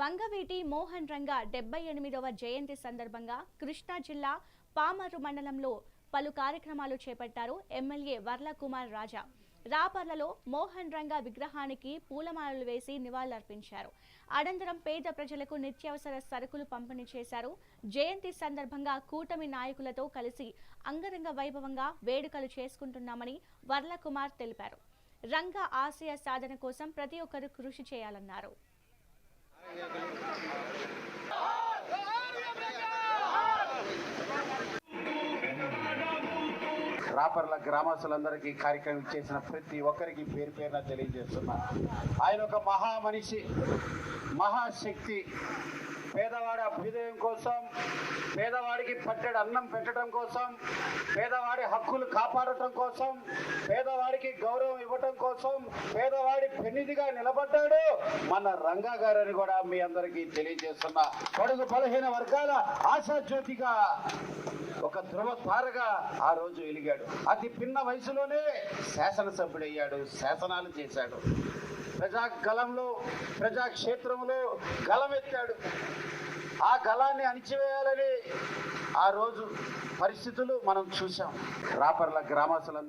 వంగవీటి మోహన్ రంగా 78వ జయంతి సందర్భంగా కృష్ణా జిల్లా పామర్రు మండలంలో పలు కార్యక్రమాలు చేపట్టారు ఎమ్మెల్యే వర్లకుమార్ రాజా. రాపర్లలో మోహన్ రంగా విగ్రహానికి పూలమాలలు వేసి నివాళులర్పించారు. అనంతరం పేద ప్రజలకు నిత్యావసర సరుకులు పంపిణీ చేశారు. జయంతి సందర్భంగా కూటమి నాయకులతో కలిసి అంగరంగ వైభవంగా వేడుకలు చేసుకుంటున్నామని వర్లకుమార్ తెలిపారు. రంగా ఆశయ సాధన కోసం ప్రతి ఒక్కరూ కృషి చేయాలన్నారు. రాపర్ల గ్రామస్తులందరికీ కార్యక్రమం చేసిన ప్రతి ఒక్కరికి పేరు పేరున తెలియజేస్తున్నారు. ఆయన ఒక మహామనిషి, మహాశక్తి. పేదవాడి అభ్యుదయం కోసం, పేదవాడికి పట్టెడు అన్నం పెట్టడం కోసం, పేదవాడి హక్కులు కాపాడటం కోసం, పేదవాడికి గౌరవం ఇవ్వటం కోసం పేదవాడి పెన్నిదిగా నిలబడ్డాడు మన రంగా గారని కూడా మీ అందరికీ తెలియజేస్తున్నా. పొడుగు బలహీన వర్గాల ఆశాజ్యోతిగా, ఒక ధ్రువ తారగా ఆ రోజు వెలిగాడు. అతి పిన్న వయసులోనే శాసనసభ్యుడయ్యాడు, శాసనాలు చేశాడు. ప్రజాగలంలో, ప్రజాక్షేత్రంలో గలమెత్తాడు. ఆ గలాన్ని అణిచివేయాలని ఆ రోజు పరిస్థితులు మనం చూసాం. రాపర్ల గ్రామస్తులందరూ